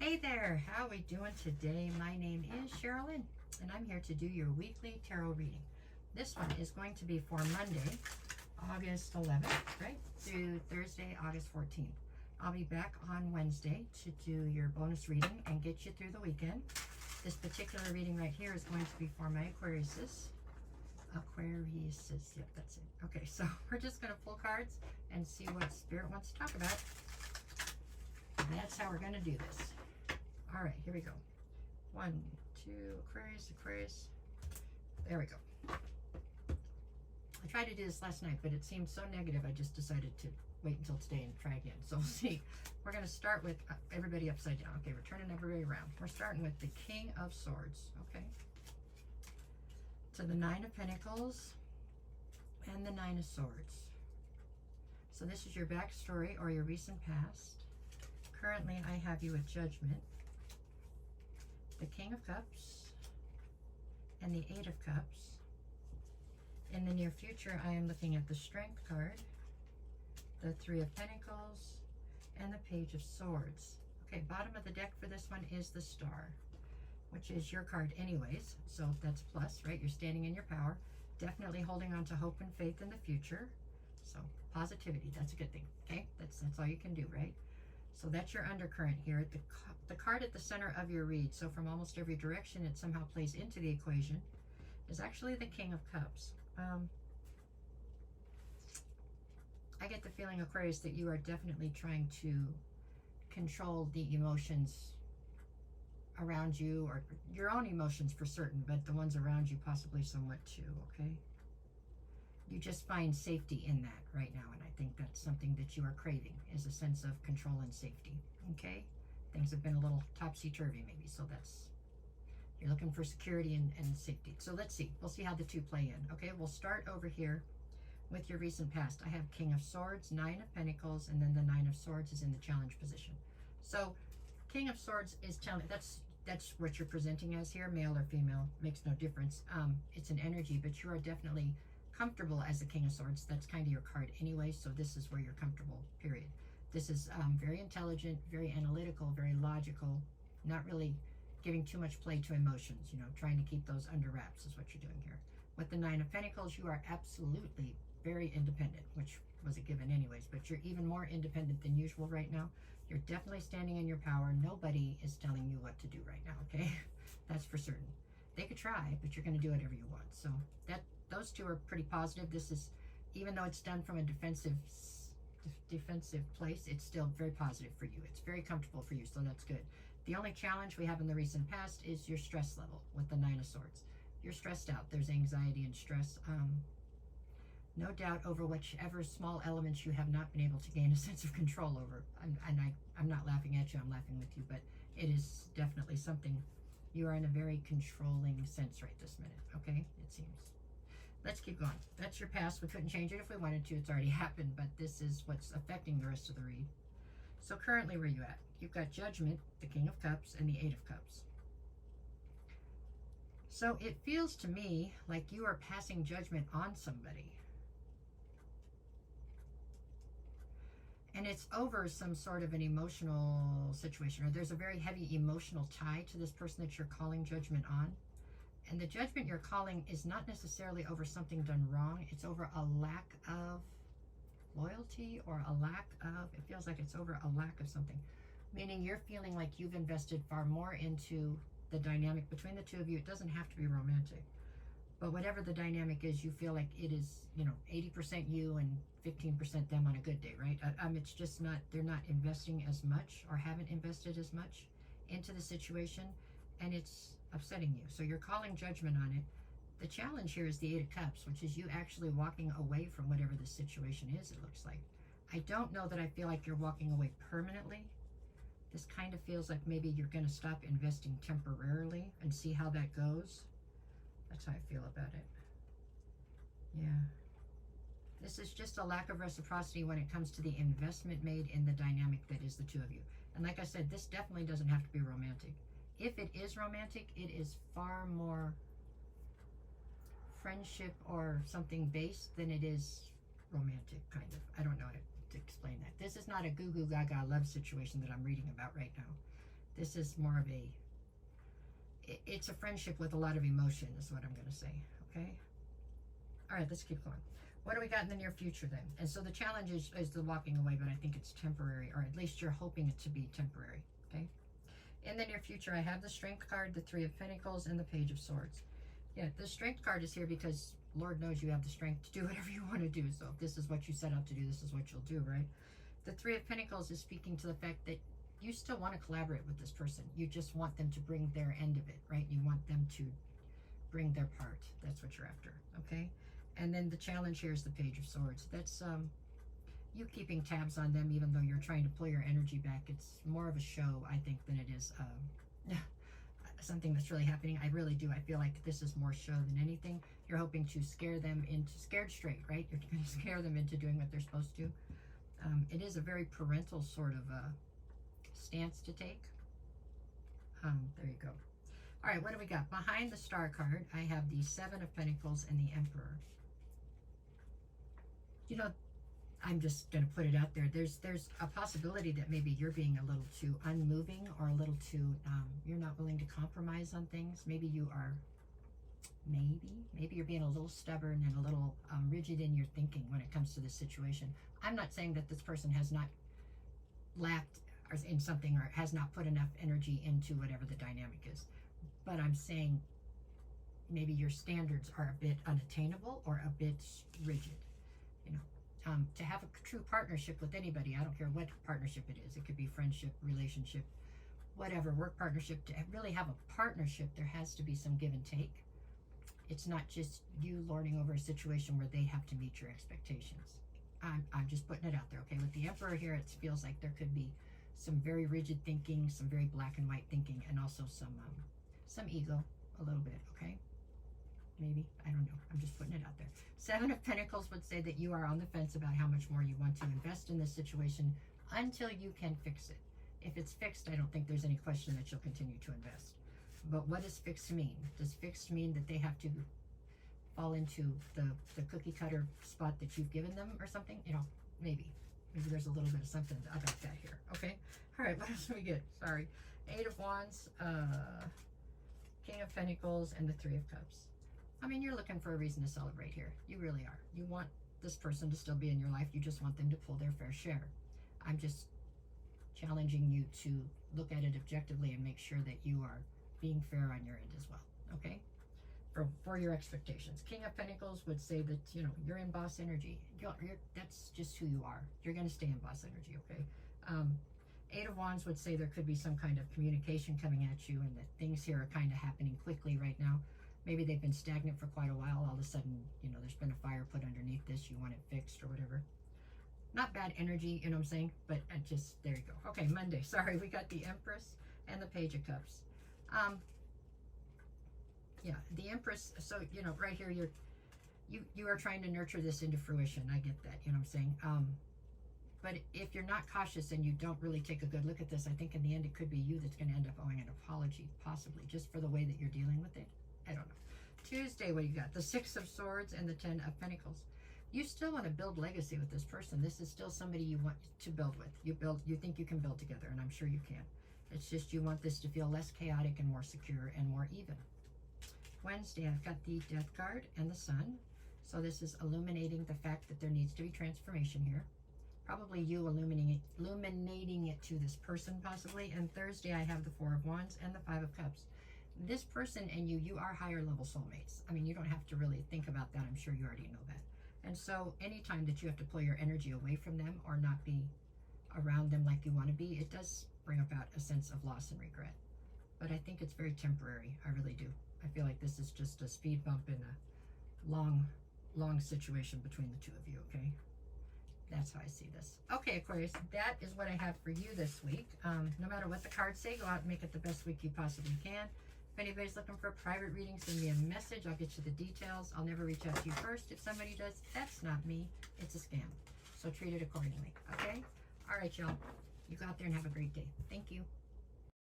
Hey there, how are we doing today? My name is Sherilyn, and I'm here to do your weekly tarot reading. This one is going to be for Monday, August 11th, right, through Thursday, August 14th. I'll be back on Wednesday to do your bonus reading and get you through the weekend. This particular reading right here is going to be for my Aquariuses. Yep, that's it. Okay, so we're just going to pull cards and see what Spirit wants to talk about. That's how we're going to do this. All right, here we go. 1, 2, Aquarius. There we go. I tried to do this last night, but it seemed so negative, I just decided to wait until today and try again. So we'll see. We're going to start with everybody upside down. Okay, we're turning everybody around. We're starting with the King of Swords, okay? To the Nine of Pentacles and the Nine of Swords. So this is your backstory or your recent past. Currently, I have you at Judgment, the King of Cups, and the Eight of Cups. In the near future, I am looking at the Strength card, the Three of Pentacles, and the Page of Swords. Okay, bottom of the deck for this one is the Star, which is your card anyways, so that's a plus, right? You're standing in your power, definitely holding on to hope and faith in the future. So positivity, that's a good thing, okay? That's all you can do, right? So that's your undercurrent here. The card at the center of your read, so from almost every direction it somehow plays into the equation, is actually the King of Cups. I get the feeling, Aquarius, that you are definitely trying to control the emotions around you, or your own emotions for certain, but the ones around you possibly somewhat too, okay? You just find safety in that right now, and I think that's something that you are craving, is a sense of control and safety, okay? Things have been a little topsy-turvy maybe, so you're looking for security and safety. So let's see, we'll see how the two play in, okay? We'll start over here with your recent past. I have King of Swords, Nine of Pentacles, and then the Nine of Swords is in the challenge position. So King of Swords is telling, that's what you're presenting as here, male or female, makes no difference. It's an energy, but you are definitely comfortable as the King of Swords. That's kind of your card anyway, so this is where you're comfortable, period. This is very intelligent, very analytical, very logical, not really giving too much play to emotions, you know, trying to keep those under wraps is what you're doing here. With the Nine of Pentacles, you are absolutely very independent, which was a given anyways, but you're even more independent than usual right now. You're definitely standing in your power. Nobody is telling you what to do right now, okay? That's for certain. They could try, but you're going to do whatever you want. So those two are pretty positive. This is, even though it's done from a defensive place, it's still very positive for you. It's very comfortable for you, so that's good. The only challenge we have in the recent past is your stress level with the Nine of Swords. You're stressed out. There's anxiety and stress. No doubt over whichever small elements you have not been able to gain a sense of control over. I'm not laughing at you, I'm laughing with you, but it is definitely something. You are in a very controlling sense right this minute, okay? It seems. Let's keep going. That's your past. We couldn't change it if we wanted to. It's already happened, but this is what's affecting the rest of the read. So currently, where are you at? You've got Judgment, the King of Cups, and the Eight of Cups. So it feels to me like you are passing judgment on somebody. And it's over some sort of an emotional situation, or there's a very heavy emotional tie to this person that you're calling judgment on. And the judgment you're calling is not necessarily over something done wrong. It's over a lack of loyalty, or a lack of, it feels like it's over a lack of something. Meaning you're feeling like you've invested far more into the dynamic between the two of you. It doesn't have to be romantic. But whatever the dynamic is, you feel like it is, you know, 80% you and 15% them on a good day, right? It's just not, they're not investing as much, or haven't invested as much into the situation, and it's upsetting you. So you're calling judgment on it. The challenge here is the Eight of Cups, which is you actually walking away from whatever the situation is, it looks like. I don't know that I feel like you're walking away permanently. This kind of feels like maybe you're going to stop investing temporarily and see how that goes. That's how I feel about it. Yeah. This is just a lack of reciprocity when it comes to the investment made in the dynamic that is the two of you. And like I said, this definitely doesn't have to be romantic. If it is romantic, it is far more friendship or something based than it is romantic, kind of. I don't know how to explain that. This is not a goo goo gaga love situation that I'm reading about right now. This is more of a, it's a friendship with a lot of emotion is what I'm going to say, okay? All right, let's keep going. What do we got in the near future then? And so the challenge is the walking away, but I think it's temporary, or at least you're hoping it to be temporary, okay? In the near future, I have the Strength card, the Three of Pentacles, and the Page of Swords. Yeah, the Strength card is here because Lord knows you have the strength to do whatever you want to do. So if this is what you set out to do, this is what you'll do, right? The Three of Pentacles is speaking to the fact that you still want to collaborate with this person. You just want them to bring their end of it, right? You want them to bring their part. That's what you're after, okay? And then the challenge here is the Page of Swords. That's you keeping tabs on them even though you're trying to pull your energy back. It's more of a show, I think, than it is something that's really happening. I really do. I feel like this is more show than anything. You're hoping to scare them into, scared straight, right? You're going to scare them into doing what they're supposed to. It is a very parental sort of stance to take. There you go. All right, what do we got? Behind the Star card, I have the Seven of Pentacles and the Emperor. You know, I'm just going to put it out there. There's a possibility that maybe you're being a little too unmoving or a little too, you're not willing to compromise on things. Maybe you are, maybe you're being a little stubborn and a little rigid in your thinking when it comes to this situation. I'm not saying that this person has not lacked in something or has not put enough energy into whatever the dynamic is. But I'm saying maybe your standards are a bit unattainable or a bit rigid, you know. To have a true partnership with anybody, I don't care what partnership it is. It could be friendship, relationship, whatever, work partnership. To really have a partnership, there has to be some give and take. It's not just you lording over a situation where they have to meet your expectations. I'm just putting it out there, okay? With the Emperor here, it feels like there could be some very rigid thinking, some very black and white thinking, and also some ego, a little bit, okay? Maybe, I don't know, I'm just putting it out there. Seven of Pentacles would say that you are on the fence about how much more you want to invest in this situation until you can fix it. If it's fixed, I don't think there's any question that you'll continue to invest. But what does fixed mean? Does fixed mean that they have to fall into the cookie cutter spot that you've given them or something? You know, maybe there's a little bit of something about that here, okay? All right, what else do we get? Sorry. Eight of Wands, King of Pentacles, and the Three of Cups. I mean, you're looking for a reason to celebrate here. You really are. You want this person to still be in your life. You just want them to pull their fair share. I'm just challenging you to look at it objectively and make sure that you are being fair on your end as well, okay? For your expectations. King of Pentacles would say that, you know, you're in boss energy. That's just who you are. You're going to stay in boss energy, okay? Eight of Wands would say there could be some kind of communication coming at you and that things here are kind of happening quickly right now. Maybe they've been stagnant for quite a while. All of a sudden, you know, there's been a fire put underneath this. You want it fixed or whatever. Not bad energy, you know what I'm saying? But just, there you go. Okay, Monday. Sorry, we got the Empress and the Page of Cups. Yeah, the Empress. So, you know, right here, you are trying to nurture this into fruition. I get that, you know what I'm saying? But if you're not cautious and you don't really take a good look at this, I think in the end it could be you that's going to end up owing an apology, possibly, just for the way that you're dealing with it. I don't know. Tuesday, what do you got? The Six of Swords and the Ten of Pentacles. You still want to build legacy with this person. This is still somebody you want to build with. You think you can build together, and I'm sure you can. It's just you want this to feel less chaotic and more secure and more even. Wednesday, I've got the Death card and the Sun. So this is illuminating the fact that there needs to be transformation here. Probably you illuminating it to this person, possibly. And Thursday, I have the Four of Wands and the Five of Cups. This person and you are higher level soulmates. I mean, you don't have to really think about that. I'm sure you already know that. And so anytime that you have to pull your energy away from them or not be around them like you want to be, it does bring about a sense of loss and regret. But I think it's very temporary. I really do. I feel like this is just a speed bump in a long situation between the two of you, okay? That's how I see this. Okay, Aquarius, that is what I have for you this week. No matter what the cards say, go out and make it the best week you possibly can. If anybody's looking for a private reading, send me a message. I'll get you the details. I'll never reach out to you first. If somebody does, that's not me. It's a scam. So treat it accordingly, okay? All right, y'all. You go out there and have a great day. Thank you.